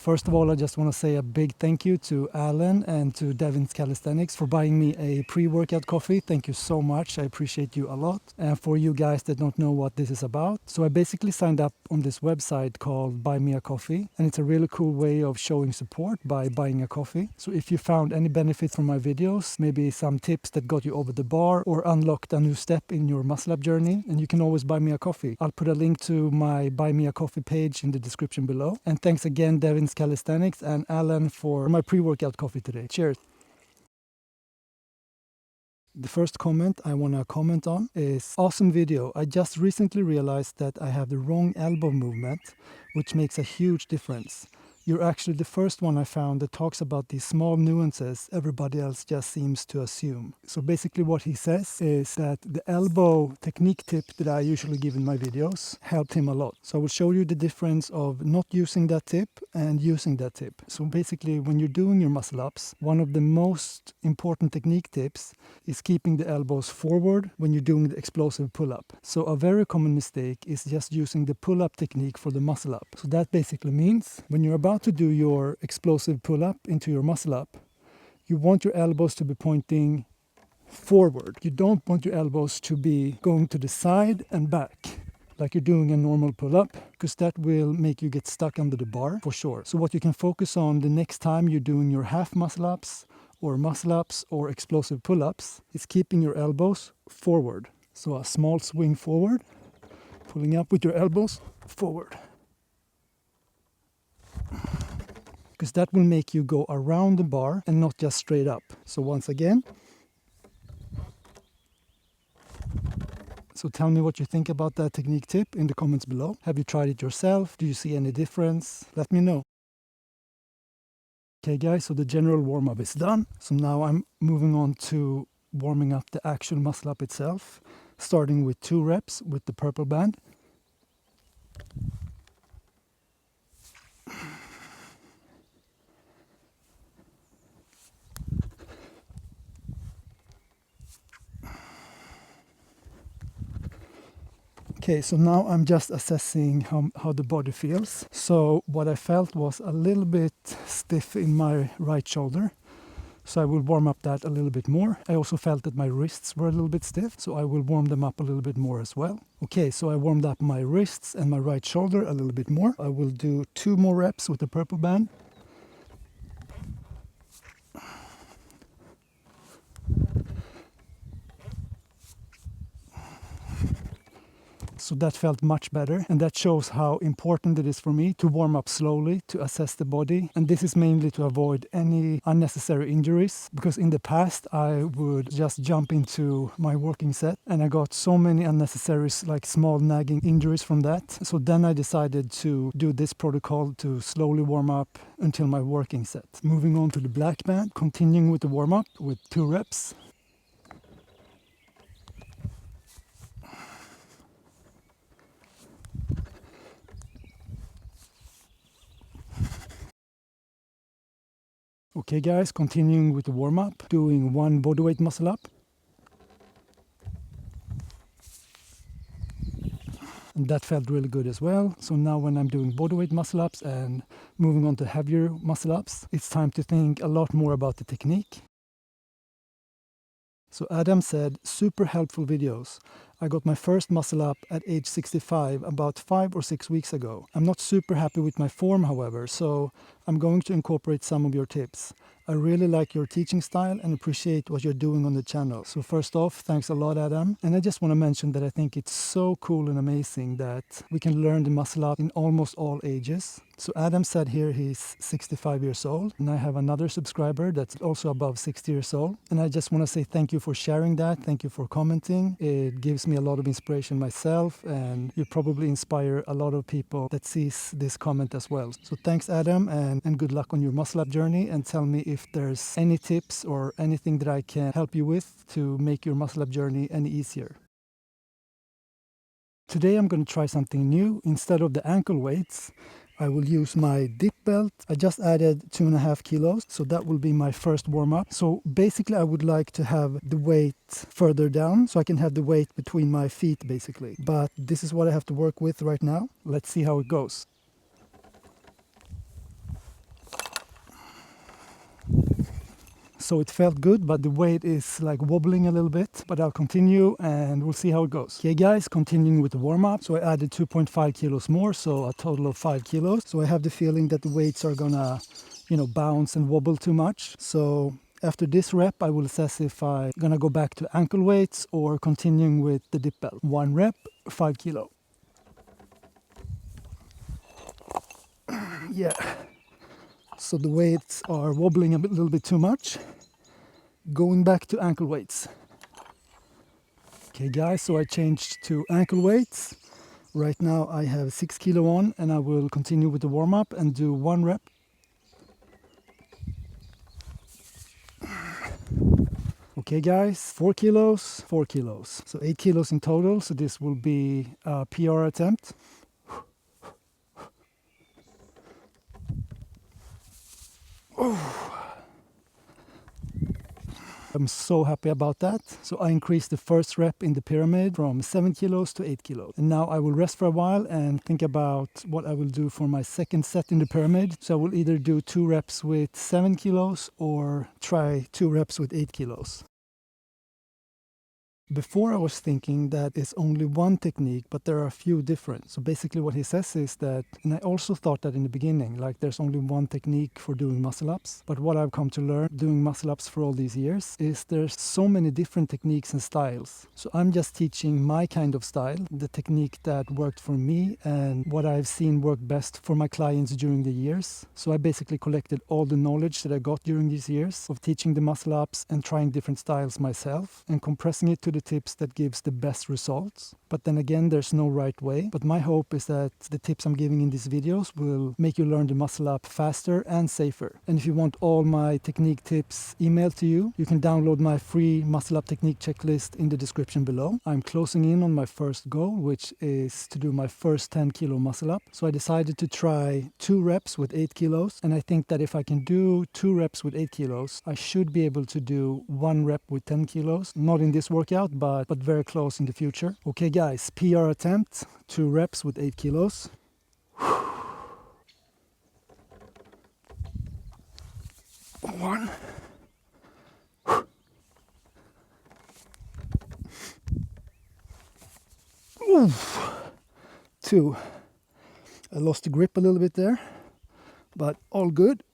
First of all, I just want to say a big thank you to Alan and to Devin's Calisthenics for buying me a pre-workout coffee. Thank you so much. I appreciate you a lot. And for you guys that don't know what this is about, so I basically signed up on this website called Buy Me a Coffee, and it's a really cool way of showing support by buying a coffee. So if you found any benefit from my videos, maybe some tips that got you over the bar or unlocked a new step in your muscle-up journey, and you can always buy me a coffee. I'll put a link to my Buy Me a Coffee page in the description below. And thanks again, Devin's Calisthenics and Alan, for my pre-workout coffee today. Cheers. The first comment I want to comment on is awesome video. I just recently realized that I have the wrong elbow movement, which makes a huge difference. You're actually the first one I found that talks about these small nuances everybody else just seems to assume. So basically what he says is that the elbow technique tip that I usually give in my videos helped him a lot. So I will show you the difference of not using that tip and using that tip. So basically when you're doing your muscle ups, one of the most important technique tips is keeping the elbows forward when you're doing the explosive pull-up. So a very common mistake is just using the pull-up technique for the muscle up. So that basically means when you're about to do your explosive pull-up into your muscle up, you want your elbows to be pointing forward. You don't want your elbows to be going to the side and back like you're doing a normal pull-up, because that will make you get stuck under the bar for sure. So what you can focus on the next time you're doing your half muscle-ups or muscle-ups or explosive pull-ups is keeping your elbows forward. So a small swing forward, pulling up with your elbows forward. Because that will make you go around the bar and not just straight up. So once again. So tell me what you think about that technique tip in the comments below. Have you tried it yourself? Do you see any difference? Let me know. Okay guys, so the general warm-up is done. So now I'm moving on to warming up the actual muscle up itself, starting with 2 reps with the purple band. Okay, so now I'm just assessing how the body feels. So what I felt was a little bit stiff in my right shoulder. So I will warm up that a little bit more. I also felt that my wrists were a little bit stiff, so I will warm them up a little bit more as well. Okay, so I warmed up my wrists and my right shoulder a little bit more. I will do 2 more reps with the purple band. So that felt much better, and that shows how important it is for me to warm up slowly to assess the body. And this is mainly to avoid any unnecessary injuries, because in the past I would just jump into my working set and I got so many unnecessary like small nagging injuries from that. So then I decided to do this protocol to slowly warm up until my working set. Moving on to the black band, continuing with the warm up with 2 reps. Okay guys, continuing with the warm-up, doing 1 bodyweight muscle-up. And that felt really good as well. So now when I'm doing bodyweight muscle-ups and moving on to heavier muscle-ups, it's time to think a lot more about the technique. So Adam said, super helpful videos. I got my first muscle up at age 65 about 5 or 6 weeks ago. I'm not super happy with my form, however, so I'm going to incorporate some of your tips. I really like your teaching style and appreciate what you're doing on the channel. So first off, thanks a lot, Adam. And I just want to mention that I think it's so cool and amazing that we can learn the muscle up in almost all ages. So Adam said here he's 65 years old, and I have another subscriber that's also above 60 years old. And I just want to say thank you for sharing that. Thank you for commenting. It gives me a lot of inspiration myself, and you probably inspire a lot of people that sees this comment as well. So thanks, Adam, and good luck on your muscle up journey, and tell me if there's any tips or anything that I can help you with to make your muscle up journey any easier. Today I'm going to try something new. Instead of the ankle weights, I will use my dip belt. I just added 2.5 kilos, so that will be my first warm-up. So basically I would like to have the weight further down, so I can have the weight between my feet basically. But this is what I have to work with right now. Let's see how it goes. So it felt good, but the weight is like wobbling a little bit. But I'll continue and we'll see how it goes. Okay guys, continuing with the warm-up. So I added 2.5 kilos more, so a total of 5 kilos. So I have the feeling that the weights are gonna, bounce and wobble too much. So after this rep, I will assess if I'm gonna go back to ankle weights or continuing with the dip belt. 1 rep, 5 kilo. Yeah. So the weights are wobbling a little bit too much. Going back to ankle weights. Okay guys, so I changed to ankle weights. Right now I have 6 kilo on and I will continue with the warm-up and do 1 rep. Okay guys, 4 kilos, 4 kilos. So 8 kilos in total, so this will be a PR attempt. I'm so happy about that. So I increased the first rep in the pyramid from 7 kilos to 8 kilos. And now I will rest for a while and think about what I will do for my second set in the pyramid. So I will either do 2 reps with 7 kilos or try 2 reps with 8 kilos. Before I was thinking that it's only one technique, but there are a few different. So basically what he says is that, and I also thought that in the beginning, like there's only one technique for doing muscle-ups. But what I've come to learn doing muscle-ups for all these years is there's so many different techniques and styles. So I'm just teaching my kind of style, the technique that worked for me and what I've seen work best for my clients during the years. So I basically collected all the knowledge that I got during these years of teaching the muscle-ups and trying different styles myself and compressing it to the tips that gives the best results. But then again, there's no right way. But my hope is that the tips I'm giving in these videos will make you learn the muscle up faster and safer. And if you want all my technique tips emailed to you, you can download my free muscle up technique checklist in the description below. I'm closing in on my first goal, which is to do my first 10 kilo muscle up. So I decided to try 2 reps with 8 kilos. And I think that if I can do 2 reps with 8 kilos, I should be able to do 1 rep with 10 kilos. Not in this workout, but very close in the future. Okay guys, PR attempt, 2 reps with 8 kilos. 1. 2. I lost the grip a little bit there, but all good.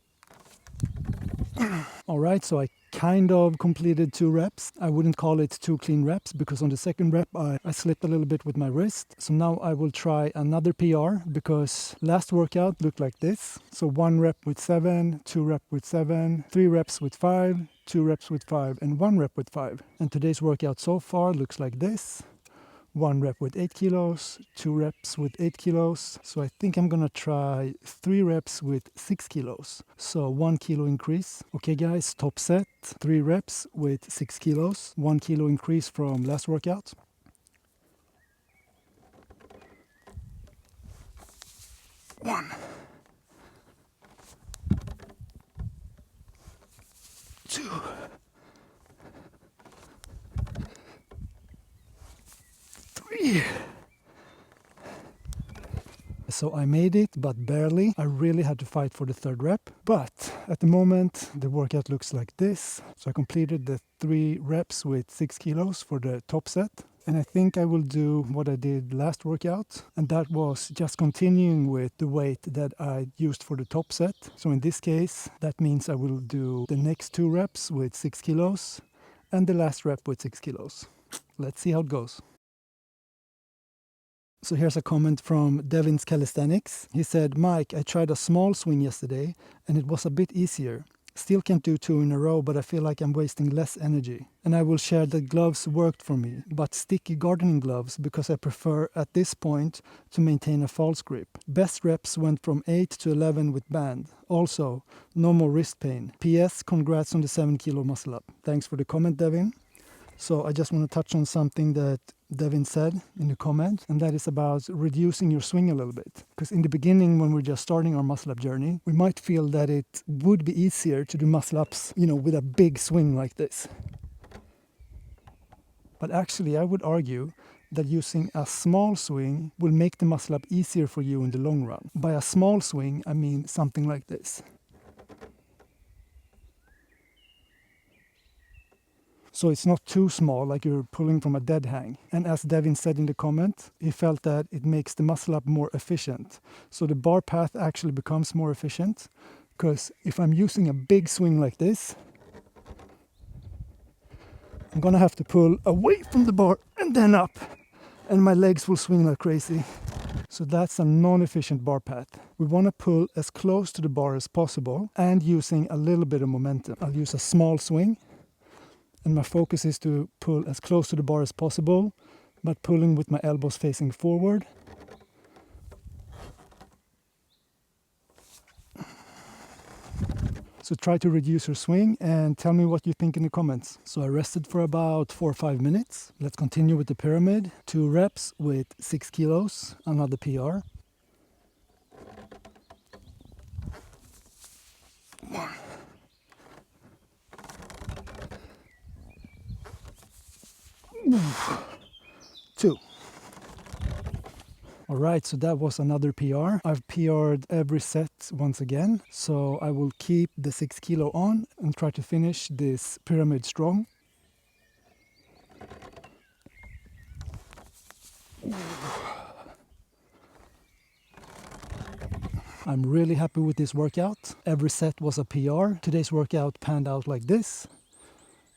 All right, so I kind of completed 2 reps. I wouldn't call it 2 clean reps because on the second rep I slipped a little bit with my wrist. So now I will try another PR because last workout looked like this. So 1 rep with 7, 2 rep with 7, 3 reps with 5, 2 reps with 5, and 1 rep with 5. And today's workout so far looks like this. 1 rep with 8 kilos, 2 reps with 8 kilos. So I think I'm gonna try 3 reps with 6 kilos. So 1 kilo increase. Okay guys, top set, 3 reps with 6 kilos. 1 kilo increase from last workout. 1. 2. 3. So I made it, but barely. I really had to fight for the third rep. But at the moment, the workout looks like this. So I completed the 3 reps with 6 kilos for the top set. And I think I will do what I did last workout. And that was just continuing with the weight that I used for the top set. So in this case, that means I will do the next 2 reps with 6 kilos and the last rep with 6 kilos. Let's see how it goes. So here's a comment from Devin's Calisthenics. He said, Mike, I tried a small swing yesterday and it was a bit easier. Still can't do 2 in a row, but I feel like I'm wasting less energy. And I will share that gloves worked for me, but sticky gardening gloves because I prefer at this point to maintain a false grip. Best reps went from 8 to 11 with band. Also, no more wrist pain. PS, congrats on the 7 kilo muscle up. Thanks for the comment, Devin. So I just want to touch on something that Devin said in the comment, and that is about reducing your swing a little bit. Because in the beginning, when we're just starting our muscle-up journey, we might feel that it would be easier to do muscle-ups, with a big swing like this. But actually, I would argue that using a small swing will make the muscle-up easier for you in the long run. By a small swing, I mean something like this. So it's not too small, like you're pulling from a dead hang. And as Devin said in the comment, he felt that it makes the muscle up more efficient. So the bar path actually becomes more efficient, because if I'm using a big swing like this, I'm gonna have to pull away from the bar and then up, and my legs will swing like crazy. So that's a non-efficient bar path. We want to pull as close to the bar as possible and using a little bit of momentum. I'll use a small swing, and my focus is to pull as close to the bar as possible, but pulling with my elbows facing forward. So try to reduce your swing and tell me what you think in the comments. So I rested for about 4 or 5 minutes. Let's continue with the pyramid. 2 reps with 6 kilos, another PR. 1. 2. Alright, so that was another PR. I've PR'd every set once again, so I will keep the 6 kilo on and try to finish this pyramid strong. I'm really happy with this workout. Every set was a PR. Today's workout panned out like this.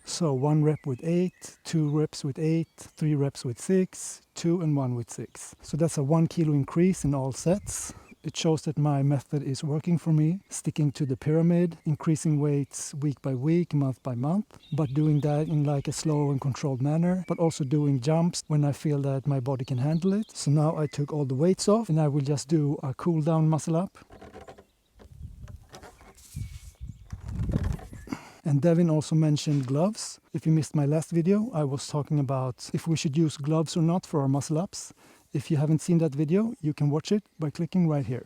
So 1 rep with 8, 2 reps with 8, 3 reps with 6, 2 and 1 with 6. So that's a 1 kilo increase in all sets. It shows that my method is working for me, sticking to the pyramid, increasing weights week by week, month by month, but doing that in like a slow and controlled manner, but also doing jumps when I feel that my body can handle it. So now I took all the weights off and I will just do a cool down muscle up. And Devin also mentioned gloves. If you missed my last video, I was talking about if we should use gloves or not for our muscle ups. If you haven't seen that video, you can watch it by clicking right here.